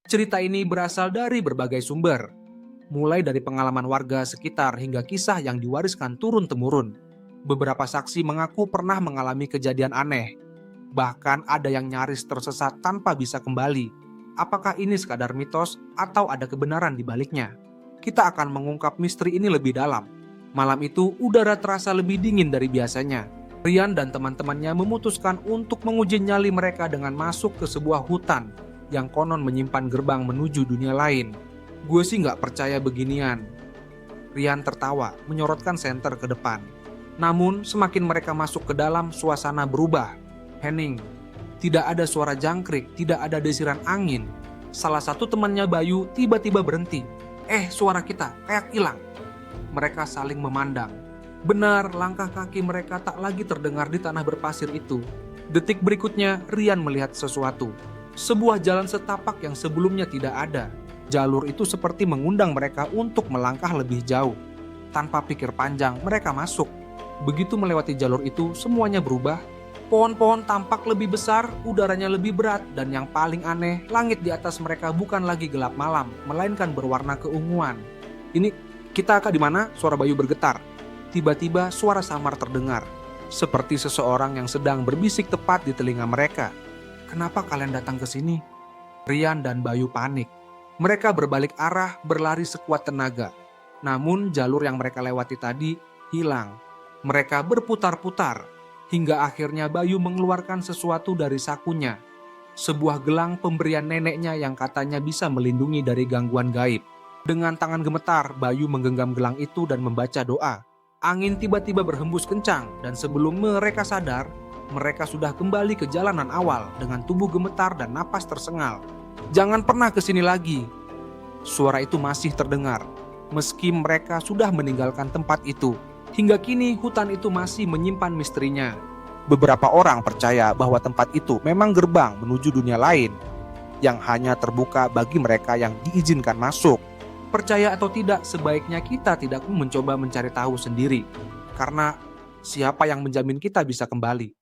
Cerita ini berasal dari berbagai sumber, mulai dari pengalaman warga sekitar hingga kisah yang diwariskan turun-temurun. Beberapa saksi mengaku pernah mengalami kejadian aneh, bahkan ada yang nyaris tersesat tanpa bisa kembali. Apakah ini sekadar mitos atau ada kebenaran di baliknya? Kita akan mengungkap misteri ini lebih dalam. Malam itu, udara terasa lebih dingin dari biasanya. Rian dan teman-temannya memutuskan untuk menguji nyali mereka dengan masuk ke sebuah hutan yang konon menyimpan gerbang menuju dunia lain. Gue sih nggak percaya beginian. Rian tertawa, menyorotkan senter ke depan. Namun, semakin mereka masuk ke dalam, suasana berubah. Hening, tidak ada suara jangkrik, tidak ada desiran angin. Salah satu temannya Bayu tiba-tiba berhenti. Suara kita, kayak hilang. Mereka saling memandang. Benar, langkah kaki mereka tak lagi terdengar di tanah berpasir itu. Detik berikutnya, Rian melihat sesuatu. Sebuah jalan setapak yang sebelumnya tidak ada. Jalur itu seperti mengundang mereka untuk melangkah lebih jauh. Tanpa pikir panjang, mereka masuk. Begitu melewati jalur itu, semuanya berubah. Pohon-pohon tampak lebih besar, udaranya lebih berat, dan yang paling aneh, langit di atas mereka bukan lagi gelap malam, melainkan berwarna keunguan. Ini, kita di mana? Suara Bayu bergetar. Tiba-tiba suara samar terdengar, seperti seseorang yang sedang berbisik tepat di telinga mereka. Kenapa kalian datang ke sini? Rian dan Bayu panik. Mereka berbalik arah, berlari sekuat tenaga. Namun jalur yang mereka lewati tadi hilang. Mereka berputar-putar, hingga akhirnya Bayu mengeluarkan sesuatu dari sakunya. Sebuah gelang pemberian neneknya yang katanya bisa melindungi dari gangguan gaib. Dengan tangan gemetar, Bayu menggenggam gelang itu dan membaca doa. Angin tiba-tiba berhembus kencang, dan sebelum mereka sadar, mereka sudah kembali ke jalanan awal dengan tubuh gemetar dan napas tersengal. Jangan pernah ke sini lagi. Suara itu masih terdengar, meski mereka sudah meninggalkan tempat itu. Hingga kini hutan itu masih menyimpan misterinya. Beberapa orang percaya bahwa tempat itu memang gerbang menuju dunia lain, yang hanya terbuka bagi mereka yang diizinkan masuk. Percaya atau tidak, sebaiknya kita tidak mencoba mencari tahu sendiri. Karena siapa yang menjamin kita bisa kembali?